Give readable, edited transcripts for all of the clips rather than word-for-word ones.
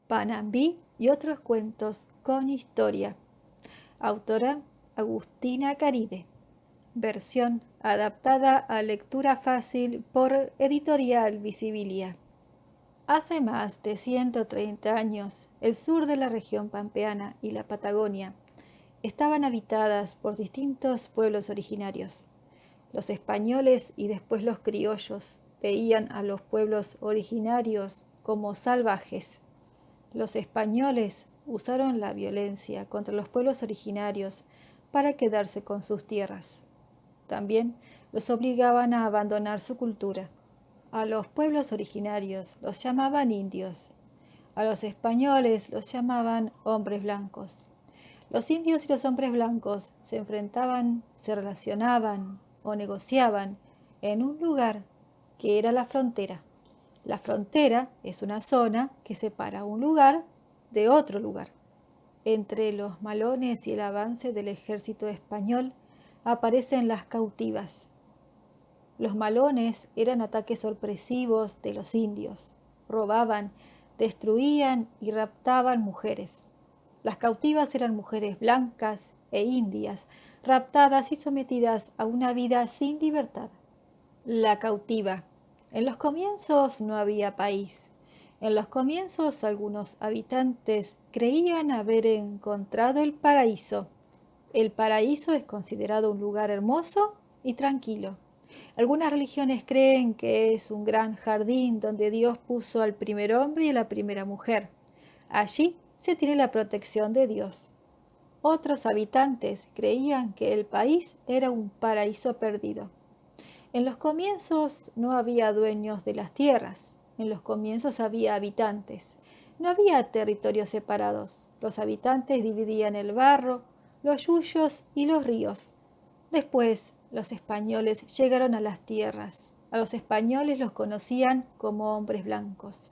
Panambí y otros cuentos con historia. Autora Agustina Caride. Versión adaptada a lectura fácil por Editorial Visibilia. Hace más de 130 años, el sur de la región pampeana y la Patagonia estaban habitadas por distintos pueblos originarios. Los españoles y después los criollos veían a los pueblos originarios como salvajes. Los españoles usaron la violencia contra los pueblos originarios para quedarse con sus tierras. También los obligaban a abandonar su cultura. A los pueblos originarios los llamaban indios. A los españoles los llamaban hombres blancos. Los indios y los hombres blancos se enfrentaban, se relacionaban o negociaban en un lugar que era la frontera. La frontera es una zona que separa un lugar de otro lugar. Entre los malones y el avance del ejército español aparecen las cautivas. Los malones eran ataques sorpresivos de los indios. Robaban, destruían y raptaban mujeres. Las cautivas eran mujeres blancas e indias, raptadas y sometidas a una vida sin libertad. La cautiva. En los comienzos no había país. En los comienzos algunos habitantes creían haber encontrado el paraíso. El paraíso es considerado un lugar hermoso y tranquilo. Algunas religiones creen que es un gran jardín donde Dios puso al primer hombre y a la primera mujer. Allí se tiene la protección de Dios. Otros habitantes creían que el país era un paraíso perdido. En los comienzos no había dueños de las tierras, en los comienzos había habitantes. No había territorios separados. Los habitantes dividían el barro, los yuyos y los ríos. Después, los españoles llegaron a las tierras. A los españoles los conocían como hombres blancos.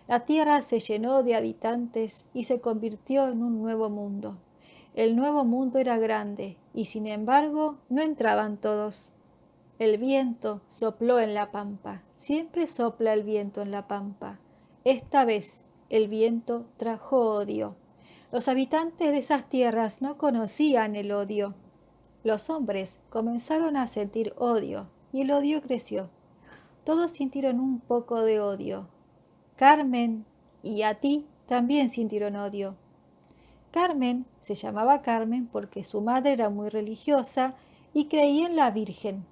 La tierra se llenó de habitantes y se convirtió en un nuevo mundo. El nuevo mundo era grande y sin embargo no entraban todos. El viento sopló en la pampa. Siempre sopla el viento en la pampa. Esta vez el viento trajo odio. Los habitantes de esas tierras no conocían el odio. Los hombres comenzaron a sentir odio y el odio creció. Todos sintieron un poco de odio. Carmen y a ti también sintieron odio. Carmen se llamaba Carmen porque su madre era muy religiosa y creía en la Virgen.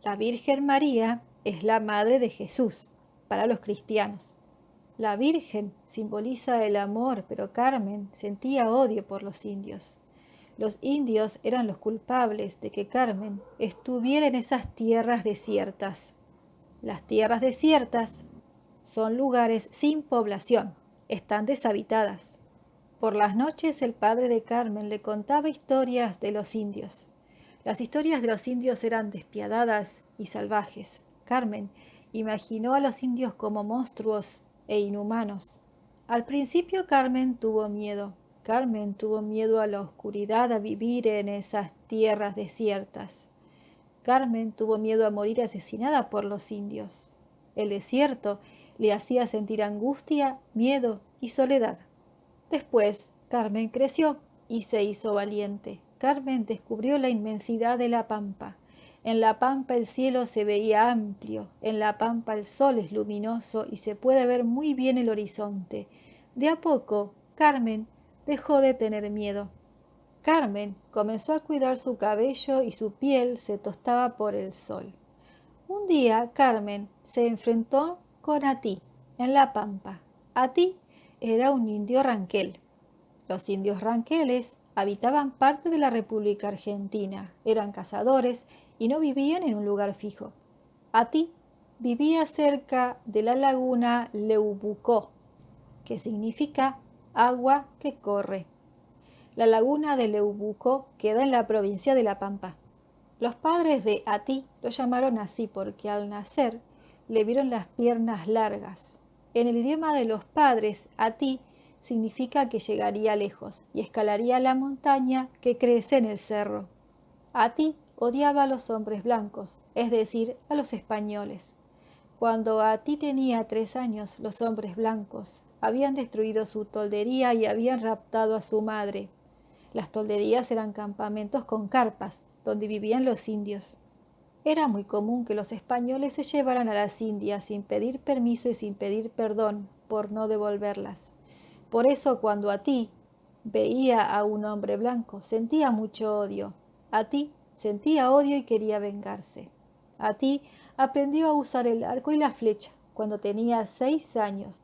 La Virgen María es la madre de Jesús para los cristianos. La Virgen simboliza el amor, pero Carmen sentía odio por los indios. Los indios eran los culpables de que Carmen estuviera en esas tierras desiertas. Las tierras desiertas son lugares sin población, están deshabitadas. Por las noches el padre de Carmen le contaba historias de los indios. Las historias de los indios eran despiadadas y salvajes. Carmen imaginó a los indios como monstruos e inhumanos. Al principio Carmen tuvo miedo. Carmen tuvo miedo a la oscuridad, a vivir en esas tierras desiertas. Carmen tuvo miedo a morir asesinada por los indios. El desierto le hacía sentir angustia, miedo y soledad. Después, Carmen creció y se hizo valiente. Carmen descubrió la inmensidad de la pampa. En la pampa el cielo se veía amplio, en la pampa el sol es luminoso y se puede ver muy bien el horizonte. De a poco, Carmen dejó de tener miedo. Carmen comenzó a cuidar su cabello y su piel se tostaba por el sol. Un día Carmen se enfrentó con Atí en la pampa. Atí era un indio ranquel. Los indios ranqueles habitaban parte de la República Argentina, eran cazadores y no vivían en un lugar fijo. Atí vivía cerca de la laguna Leubucó, que significa agua que corre. La laguna de Leubucó queda en la provincia de La Pampa. Los padres de Atí lo llamaron así porque al nacer le vieron las piernas largas. En el idioma de los padres, Atí significa que llegaría lejos y escalaría la montaña que crece en el cerro. Atí odiaba a los hombres blancos, es decir, a los españoles. Cuando Atí tenía 3 años, los hombres blancos habían destruido su toldería y habían raptado a su madre. Las tolderías eran campamentos con carpas, donde vivían los indios. Era muy común que los españoles se llevaran a las indias sin pedir permiso y sin pedir perdón por no devolverlas. Por eso cuando Atí veía a un hombre blanco, sentía mucho odio. Atí sentía odio y quería vengarse. Atí aprendió a usar el arco y la flecha cuando tenía 6 años.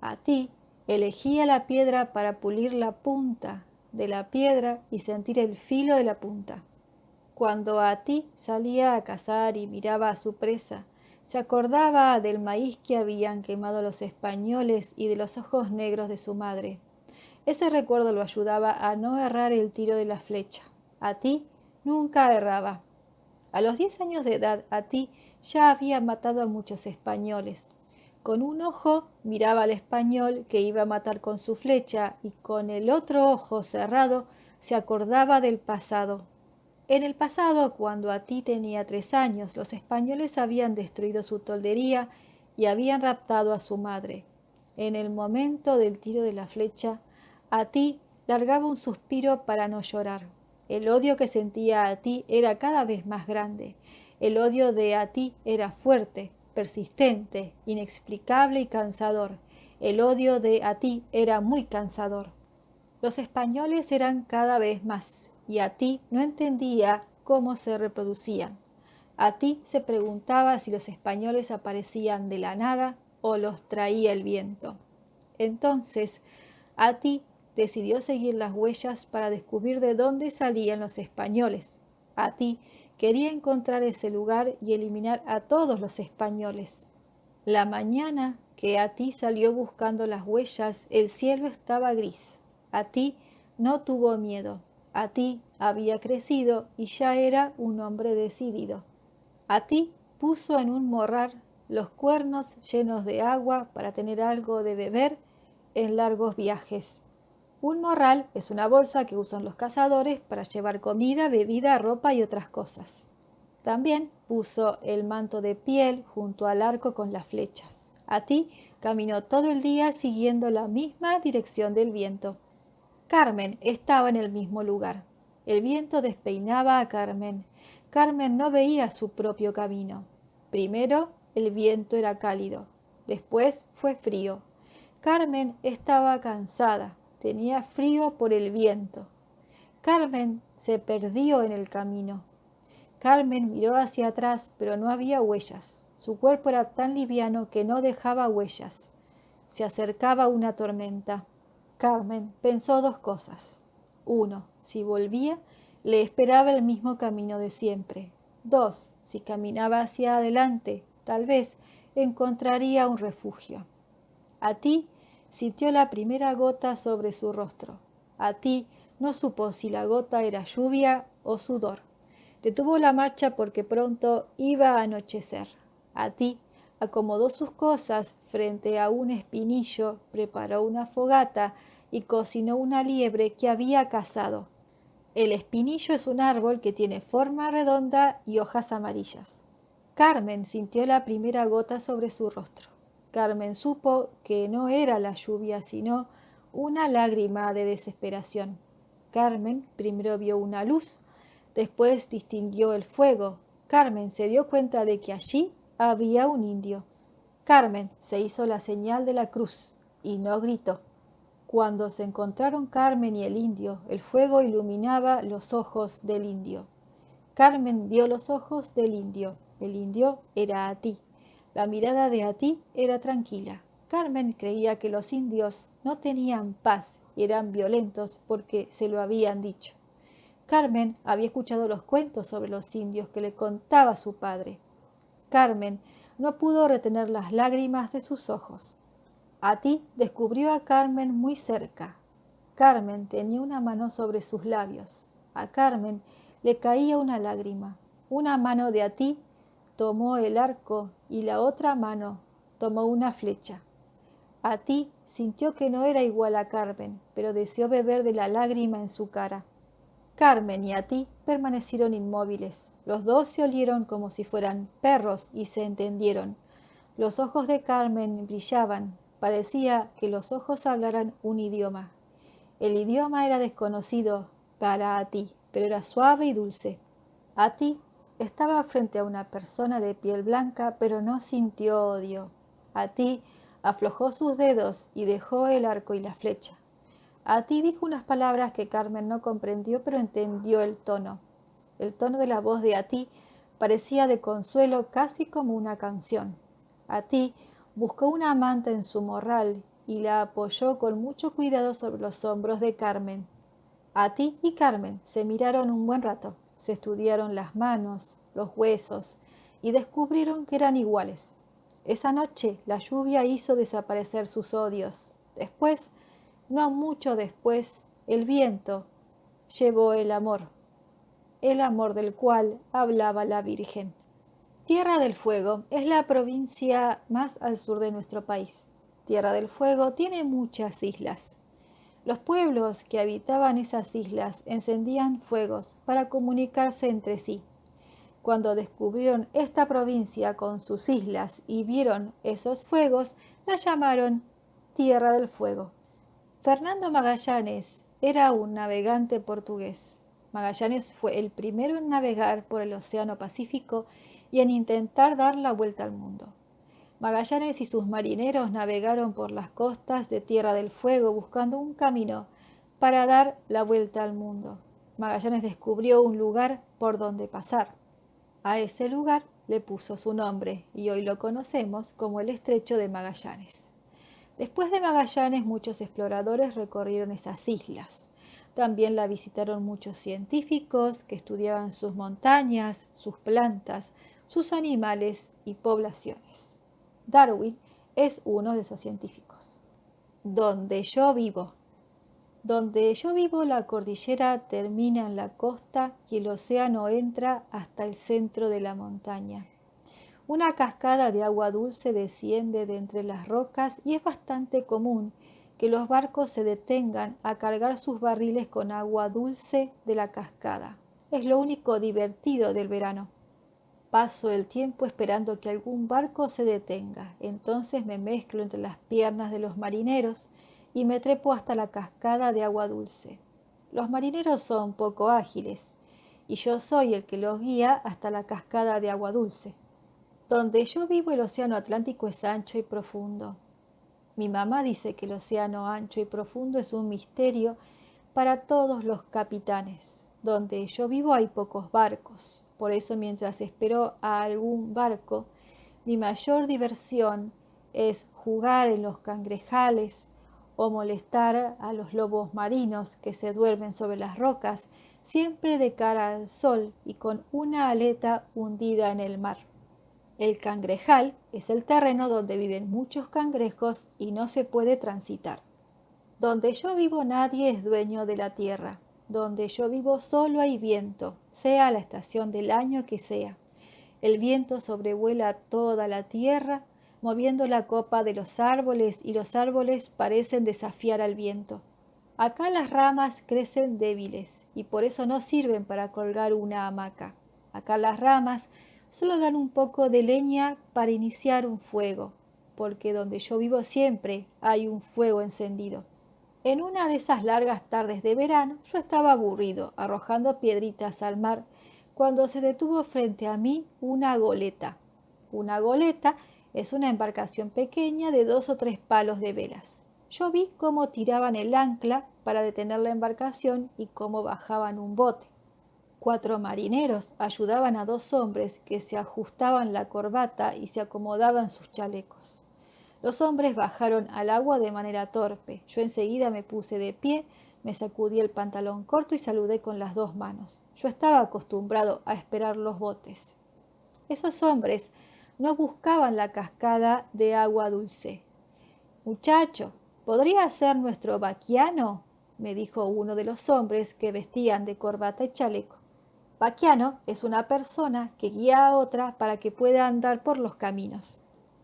Atí elegía la piedra para pulir la punta de la piedra y sentir el filo de la punta. Cuando Atí salía a cazar y miraba a su presa, se acordaba del maíz que habían quemado los españoles y de los ojos negros de su madre. Ese recuerdo lo ayudaba a no errar el tiro de la flecha. Atí nunca erraba. A los 10 años de edad, Atí ya había matado a muchos españoles. Con un ojo miraba al español que iba a matar con su flecha y con el otro ojo cerrado se acordaba del pasado. En el pasado, cuando Atí tenía 3 años, los españoles habían destruido su toldería y habían raptado a su madre. En el momento del tiro de la flecha, Atí largaba un suspiro para no llorar. El odio que sentía Atí era cada vez más grande. El odio de Atí era fuerte, persistente, inexplicable y cansador. El odio de Atí era muy cansador. Los españoles eran cada vez más, y Atí no entendía cómo se reproducían. Atí se preguntaba si los españoles aparecían de la nada o los traía el viento. Entonces, Atí decidió seguir las huellas para descubrir de dónde salían los españoles. Atí quería encontrar ese lugar y eliminar a todos los españoles. La mañana que Atí salió buscando las huellas, el cielo estaba gris. Atí no tuvo miedo. Atí había crecido y ya era un hombre decidido. Atí puso en un morral los cuernos llenos de agua para tener algo de beber en largos viajes. Un morral es una bolsa que usan los cazadores para llevar comida, bebida, ropa y otras cosas. También puso el manto de piel junto al arco con las flechas. Atí caminó todo el día siguiendo la misma dirección del viento. Carmen estaba en el mismo lugar. El viento despeinaba a Carmen. Carmen no veía su propio camino. Primero el viento era cálido, después fue frío. Carmen estaba cansada, tenía frío por el viento. Carmen se perdió en el camino. Carmen miró hacia atrás, pero no había huellas. Su cuerpo era tan liviano que no dejaba huellas. Se acercaba una tormenta. Carmen pensó 2 cosas. 1. Si volvía, le esperaba el mismo camino de siempre. 2. Si caminaba hacia adelante, tal vez encontraría un refugio. Atí sintió la primera gota sobre su rostro. Atí no supo si la gota era lluvia o sudor. Detuvo la marcha porque pronto iba a anochecer. Atí acomodó sus cosas frente a un espinillo, preparó una fogata y cocinó una liebre que había cazado. El espinillo es un árbol que tiene forma redonda y hojas amarillas. Carmen sintió la primera gota sobre su rostro. Carmen supo que no era la lluvia, sino una lágrima de desesperación. Carmen primero vio una luz, después distinguió el fuego. Carmen se dio cuenta de que allí había un indio. Carmen se hizo la señal de la cruz y no gritó. Cuando se encontraron Carmen y el indio, el fuego iluminaba los ojos del indio. Carmen vio los ojos del indio. El indio era Atí. La mirada de Atí era tranquila. Carmen creía que los indios no tenían paz y eran violentos porque se lo habían dicho. Carmen había escuchado los cuentos sobre los indios que le contaba su padre. Carmen no pudo retener las lágrimas de sus ojos. Atí descubrió a Carmen muy cerca. Carmen tenía una mano sobre sus labios. A Carmen le caía una lágrima. Una mano de Atí tomó el arco y la otra mano tomó una flecha. Atí sintió que no era igual a Carmen, pero deseó beber de la lágrima en su cara. Carmen y Atí permanecieron inmóviles. Los dos se olieron como si fueran perros y se entendieron. Los ojos de Carmen brillaban. Parecía que los ojos hablaran un idioma. El idioma era desconocido para Atí, pero era suave y dulce. Atí estaba frente a una persona de piel blanca, pero no sintió odio. Atí aflojó sus dedos y dejó el arco y la flecha. Atí dijo unas palabras que Carmen no comprendió, pero entendió el tono. El tono de la voz de Atí parecía de consuelo, casi como una canción. Atí buscó una manta en su morral y la apoyó con mucho cuidado sobre los hombros de Carmen. Atí y Carmen se miraron un buen rato, se estudiaron las manos, los huesos y descubrieron que eran iguales. Esa noche la lluvia hizo desaparecer sus odios. Después, no mucho después, el viento llevó el amor del cual hablaba la Virgen. Tierra del Fuego es la provincia más al sur de nuestro país. Tierra del Fuego tiene muchas islas. Los pueblos que habitaban esas islas encendían fuegos para comunicarse entre sí. Cuando descubrieron esta provincia con sus islas y vieron esos fuegos, la llamaron Tierra del Fuego. Fernando Magallanes era un navegante portugués. Magallanes fue el primero en navegar por el Océano Pacífico y en intentar dar la vuelta al mundo. Magallanes y sus marineros navegaron por las costas de Tierra del Fuego buscando un camino para dar la vuelta al mundo. Magallanes descubrió un lugar por donde pasar. A ese lugar le puso su nombre y hoy lo conocemos como el Estrecho de Magallanes. Después de Magallanes, muchos exploradores recorrieron esas islas. También la visitaron muchos científicos que estudiaban sus montañas, sus plantas, sus animales y poblaciones. Darwin es uno de esos científicos. Donde yo vivo. Donde yo vivo, la cordillera termina en la costa y el océano entra hasta el centro de la montaña. Una cascada de agua dulce desciende de entre las rocas y es bastante común que los barcos se detengan a cargar sus barriles con agua dulce de la cascada. Es lo único divertido del verano. Paso el tiempo esperando que algún barco se detenga. Entonces me mezclo entre las piernas de los marineros y me trepo hasta la cascada de agua dulce. Los marineros son poco ágiles y yo soy el que los guía hasta la cascada de agua dulce. Donde yo vivo el océano Atlántico es ancho y profundo. Mi mamá dice que el océano ancho y profundo es un misterio para todos los capitanes. Donde yo vivo hay pocos barcos. Por eso mientras espero a algún barco, mi mayor diversión es jugar en los cangrejales o molestar a los lobos marinos que se duermen sobre las rocas, siempre de cara al sol y con una aleta hundida en el mar. El cangrejal es el terreno donde viven muchos cangrejos y no se puede transitar. Donde yo vivo nadie es dueño de la tierra. Donde yo vivo solo hay viento, sea la estación del año que sea. El viento sobrevuela toda la tierra, moviendo la copa de los árboles y los árboles parecen desafiar al viento. Acá las ramas crecen débiles y por eso no sirven para colgar una hamaca. Acá las ramas solo dan un poco de leña para iniciar un fuego, porque donde yo vivo siempre hay un fuego encendido. En una de esas largas tardes de verano yo estaba aburrido, arrojando piedritas al mar, cuando se detuvo frente a mí una goleta. Una goleta es una embarcación pequeña de 2 o 3 palos de velas. Yo vi cómo tiraban el ancla para detener la embarcación y cómo bajaban un bote. 4 marineros ayudaban a 2 hombres que se ajustaban la corbata y se acomodaban sus chalecos. Los hombres bajaron al agua de manera torpe. Yo enseguida me puse de pie, me sacudí el pantalón corto y saludé con las 2 manos. Yo estaba acostumbrado a esperar los botes. Esos hombres no buscaban la cascada de agua dulce. «Muchacho, ¿podría ser nuestro vaquiano?», me dijo uno de los hombres que vestían de corbata y chaleco. Vaquiano es una persona que guía a otra para que pueda andar por los caminos.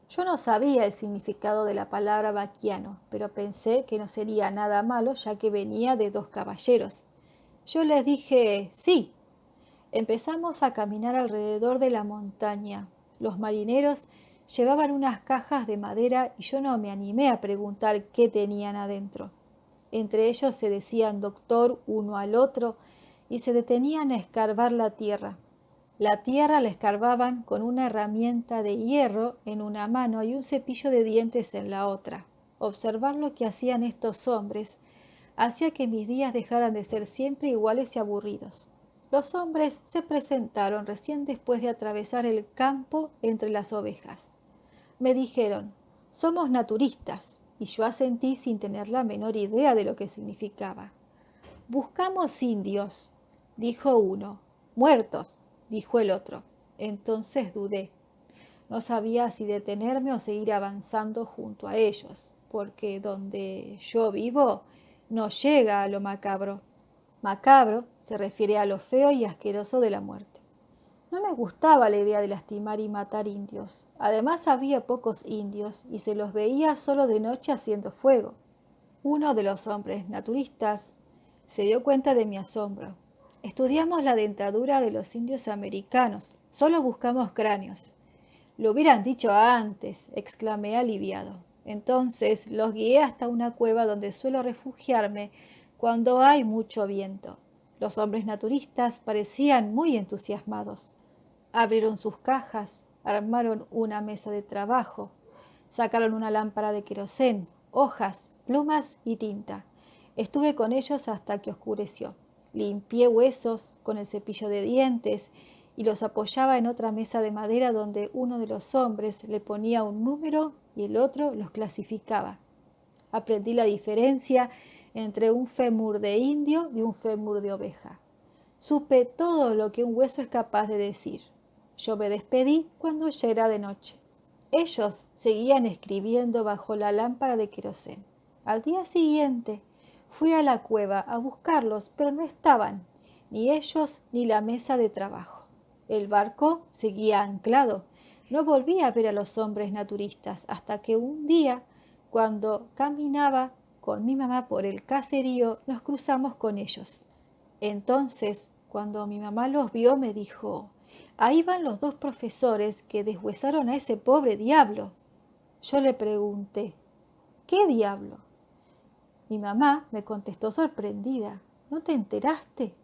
Yo no sabía el significado de la palabra vaquiano, pero pensé que no sería nada malo ya que venía de 2 caballeros. Yo les dije sí. Empezamos a caminar alrededor de la montaña. Los marineros Llevaban unas cajas de madera y yo no me animé a preguntar qué tenían adentro. Entre ellos se decían doctor uno al otro y se detenían a escarbar la tierra. La tierra la escarbaban con una herramienta de hierro en una mano y un cepillo de dientes en la otra. Observar lo que hacían estos hombres hacía que mis días dejaran de ser siempre iguales y aburridos. Los hombres se presentaron recién después de atravesar el campo entre las ovejas. Me dijeron, somos naturistas, y yo asentí sin tener la menor idea de lo que significaba. Buscamos indios, dijo uno. Muertos, dijo el otro. Entonces dudé. No sabía si detenerme o seguir avanzando junto a ellos, porque donde yo vivo no llega a lo macabro. Macabro se refiere a lo feo y asqueroso de la muerte. No me gustaba la idea de lastimar y matar indios. Además había pocos indios y se los veía solo de noche haciendo fuego. Uno de los hombres naturistas se dio cuenta de mi asombro. Estudiamos la dentadura de los indios americanos. Solo buscamos cráneos. Lo hubieran dicho antes, exclamé aliviado. Entonces los guié hasta una cueva donde suelo refugiarme cuando hay mucho viento. Los hombres naturistas parecían muy entusiasmados. Abrieron sus cajas, armaron una mesa de trabajo, sacaron una lámpara de querosén, hojas, plumas y tinta. Estuve con ellos hasta que oscureció. Limpié huesos con el cepillo de dientes y los apoyaba en otra mesa de madera donde uno de los hombres le ponía un número y el otro los clasificaba. Aprendí la diferencia entre un fémur de indio y un fémur de oveja. Supe todo lo que un hueso es capaz de decir. Yo me despedí cuando ya era de noche. Ellos seguían escribiendo bajo la lámpara de querosén. Al día siguiente fui a la cueva a buscarlos, pero no estaban, ni ellos ni la mesa de trabajo. El barco seguía anclado. No volví a ver a los hombres naturistas hasta que un día, cuando caminaba con mi mamá por el caserío, nos cruzamos con ellos. Entonces, cuando mi mamá los vio, me dijo, ahí van los dos profesores que deshuesaron a ese pobre diablo. Yo le pregunté, ¿qué diablo? Mi mamá me contestó sorprendida, ¿no te enteraste?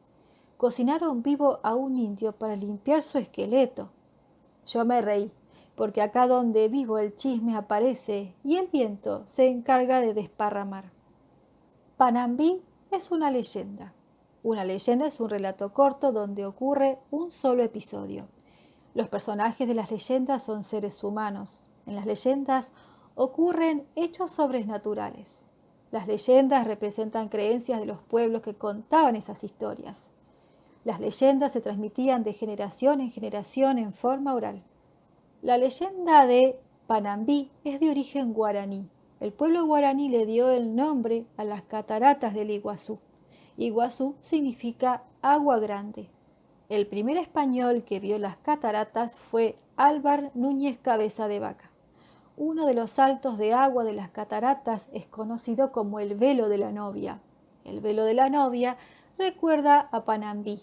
Cocinaron vivo a un indio para limpiar su esqueleto. Yo me reí, porque acá donde vivo el chisme aparece y el viento se encarga de desparramar. Panambí es una leyenda. Una leyenda es un relato corto donde ocurre un solo episodio. Los personajes de las leyendas son seres humanos. En las leyendas ocurren hechos sobrenaturales. Las leyendas representan creencias de los pueblos que contaban esas historias. Las leyendas se transmitían de generación en generación en forma oral. La leyenda de Panambí es de origen guaraní. El pueblo guaraní le dio el nombre a las cataratas del Iguazú. Iguazú significa agua grande. El primer español que vio las cataratas fue Álvar Núñez Cabeza de Vaca. Uno de los saltos de agua de las cataratas es conocido como el velo de la novia. El velo de la novia recuerda a Panambí.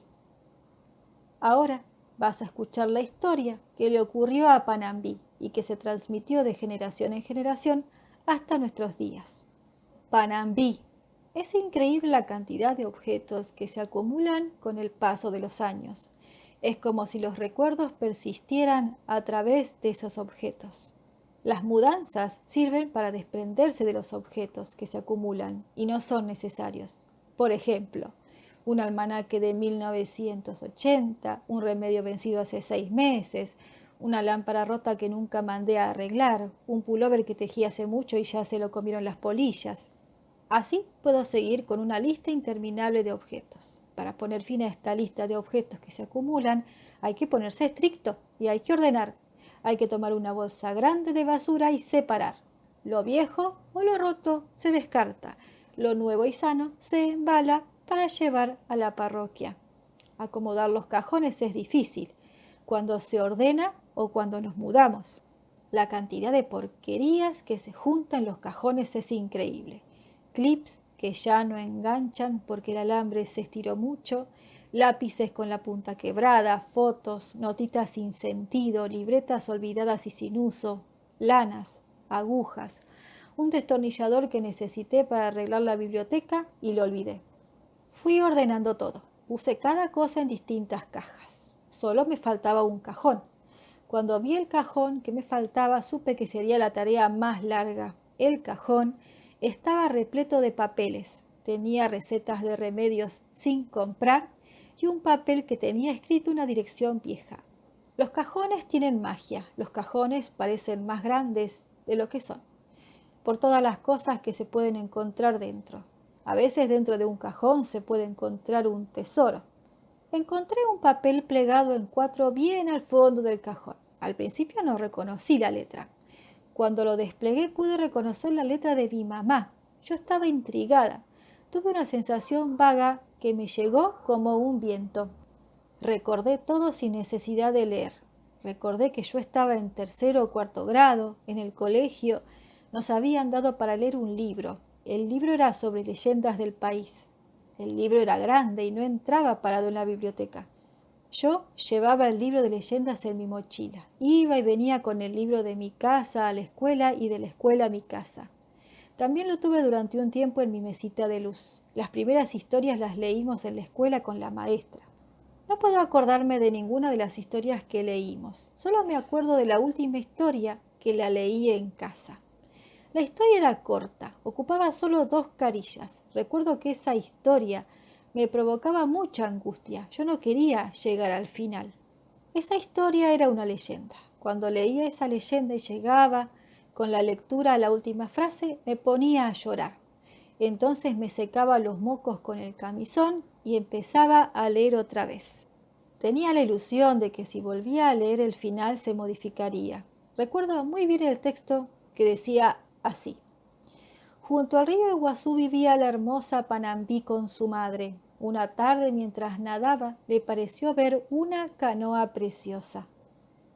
Ahora vas a escuchar la historia que le ocurrió a Panambí y que se transmitió de generación en generación hasta nuestros días. Panambí. Es increíble la cantidad de objetos que se acumulan con el paso de los años. Es como si los recuerdos persistieran a través de esos objetos. Las mudanzas sirven para desprenderse de los objetos que se acumulan y no son necesarios. Por ejemplo, un almanaque de 1980, un remedio vencido hace 6 meses, una lámpara rota que nunca mandé a arreglar, un pullover que tejí hace mucho y ya se lo comieron las polillas. Así puedo seguir con una lista interminable de objetos. Para poner fin a esta lista de objetos que se acumulan, hay que ponerse estricto y hay que ordenar. Hay que tomar una bolsa grande de basura y separar. Lo viejo o lo roto se descarta. Lo nuevo y sano se embala para llevar a la parroquia. Acomodar los cajones es difícil, cuando se ordena o cuando nos mudamos. La cantidad de porquerías que se juntan en los cajones es increíble. Clips que ya no enganchan porque el alambre se estiró mucho, lápices con la punta quebrada, fotos, notitas sin sentido, libretas olvidadas y sin uso, lanas, agujas, un destornillador que necesité para arreglar la biblioteca y lo olvidé. Fui ordenando todo. Puse cada cosa en distintas cajas. Solo me faltaba un cajón. Cuando vi el cajón que me faltaba, supe que sería la tarea más larga. El cajón estaba repleto de papeles. Tenía recetas de remedios sin comprar y un papel que tenía escrito una dirección vieja. Los cajones tienen magia. Los cajones parecen más grandes de lo que son, por todas las cosas que se pueden encontrar dentro. A veces dentro de un cajón se puede encontrar un tesoro. Encontré un papel plegado en cuatro bien al fondo del cajón. Al principio no reconocí la letra. Cuando lo desplegué pude reconocer la letra de mi mamá. Yo estaba intrigada. Tuve una sensación vaga que me llegó como un viento. Recordé todo sin necesidad de leer. Recordé que yo estaba en tercero o cuarto grado, en el colegio. Nos habían dado para leer un libro. El libro era sobre leyendas del país. El libro era grande y no entraba parado en la biblioteca. Yo llevaba el libro de leyendas en mi mochila. Iba y venía con el libro de mi casa a la escuela y de la escuela a mi casa. También lo tuve durante un tiempo en mi mesita de luz. Las primeras historias las leímos en la escuela con la maestra. No puedo acordarme de ninguna de las historias que leímos. Solo me acuerdo de la última historia que la leí en casa. La historia era corta, ocupaba solo 2 carillas. Recuerdo que esa historia me provocaba mucha angustia. Yo no quería llegar al final. Esa historia era una leyenda. Cuando leía esa leyenda y llegaba con la lectura a la última frase, me ponía a llorar. Entonces me secaba los mocos con el camisón y empezaba a leer otra vez. Tenía la ilusión de que si volvía a leer el final se modificaría. Recuerdo muy bien el texto que decía así: junto al río Iguazú vivía la hermosa Panambí con su madre. Una tarde, mientras nadaba, le pareció ver una canoa preciosa.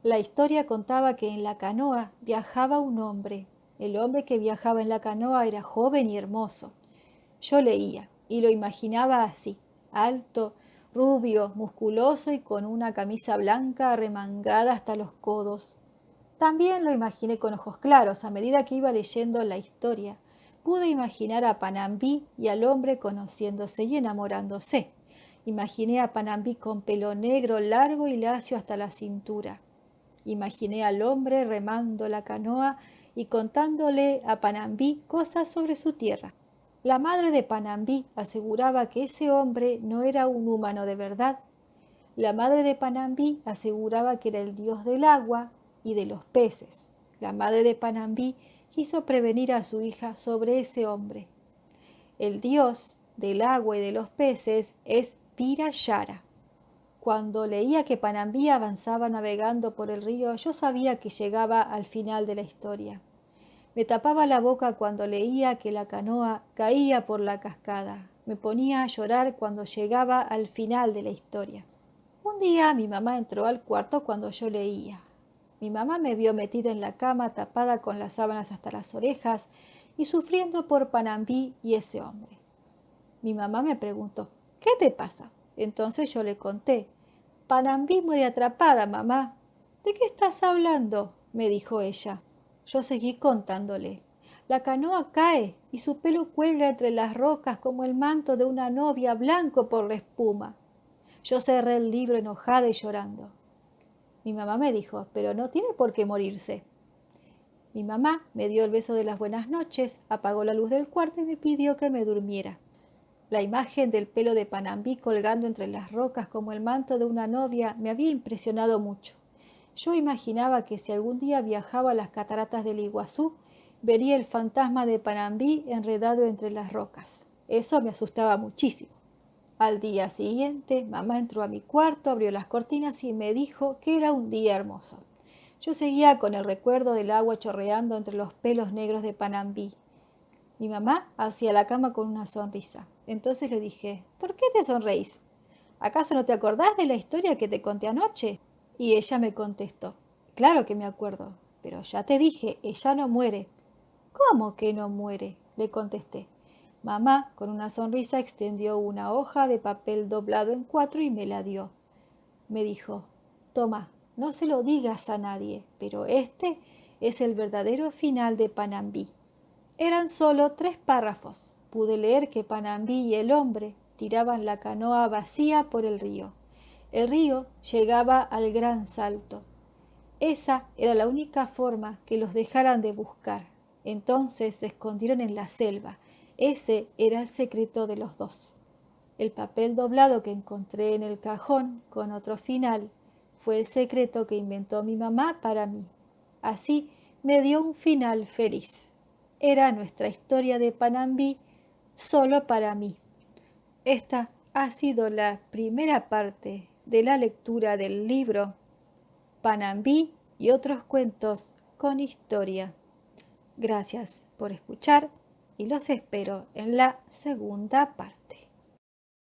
La historia contaba que en la canoa viajaba un hombre. El hombre que viajaba en la canoa era joven y hermoso. Yo leía y lo imaginaba así, alto, rubio, musculoso y con una camisa blanca arremangada hasta los codos. También lo imaginé con ojos claros a medida que iba leyendo la historia. Pude imaginar a Panambí y al hombre conociéndose y enamorándose. Imaginé a Panambí con pelo negro largo y lacio hasta la cintura. Imaginé al hombre remando la canoa y contándole a Panambí cosas sobre su tierra. La madre de Panambí aseguraba que ese hombre no era un humano de verdad. La madre de Panambí aseguraba que era el dios del agua y de los peces. La madre de Panambí quiso prevenir a su hija sobre ese hombre. El dios del agua y de los peces es Pirayara. Cuando leía que Panambí avanzaba navegando por el río, yo sabía que llegaba al final de la historia. Me tapaba la boca cuando leía que la canoa caía por la cascada. Me ponía a llorar cuando llegaba al final de la historia. Un día mi mamá entró al cuarto cuando yo leía. Mi mamá me vio metida en la cama, tapada con las sábanas hasta las orejas y sufriendo por Panambí y ese hombre. Mi mamá me preguntó: ¿qué te pasa? Entonces yo le conté: Panambí muere atrapada, mamá. ¿De qué estás hablando?, me dijo ella. Yo seguí contándole. La canoa cae y su pelo cuelga entre las rocas como el manto de una novia blanco por la espuma. Yo cerré el libro enojada y llorando. Mi mamá me dijo: pero no tiene por qué morirse. Mi mamá me dio el beso de las buenas noches, apagó la luz del cuarto y me pidió que me durmiera. La imagen del pelo de Panambí colgando entre las rocas como el manto de una novia me había impresionado mucho. Yo imaginaba que si algún día viajaba a las cataratas del Iguazú, vería el fantasma de Panambí enredado entre las rocas. Eso me asustaba muchísimo. Al día siguiente, mamá entró a mi cuarto, abrió las cortinas y me dijo que era un día hermoso. Yo seguía con el recuerdo del agua chorreando entre los pelos negros de Panambí. Mi mamá hacía la cama con una sonrisa. Entonces le dije: ¿por qué te sonreís? ¿Acaso no te acordás de la historia que te conté anoche? Y ella me contestó: claro que me acuerdo, pero ya te dije, ella no muere. ¿Cómo que no muere?, le contesté. Mamá, con una sonrisa, extendió una hoja de papel doblado en 4 y me la dio. Me dijo: «Toma, no se lo digas a nadie, pero este es el verdadero final de Panambí». Eran solo 3 párrafos. Pude leer que Panambí y el hombre tiraban la canoa vacía por el río. El río llegaba al gran salto. Esa era la única forma que los dejaran de buscar. Entonces se escondieron en la selva. Ese era el secreto de los dos. El papel doblado que encontré en el cajón con otro final fue el secreto que inventó mi mamá para mí. Así me dio un final feliz. Era nuestra historia de Panambí solo para mí. Esta ha sido la primera parte de la lectura del libro Panambí y otros cuentos con historia. Gracias por escuchar y los espero en la segunda parte.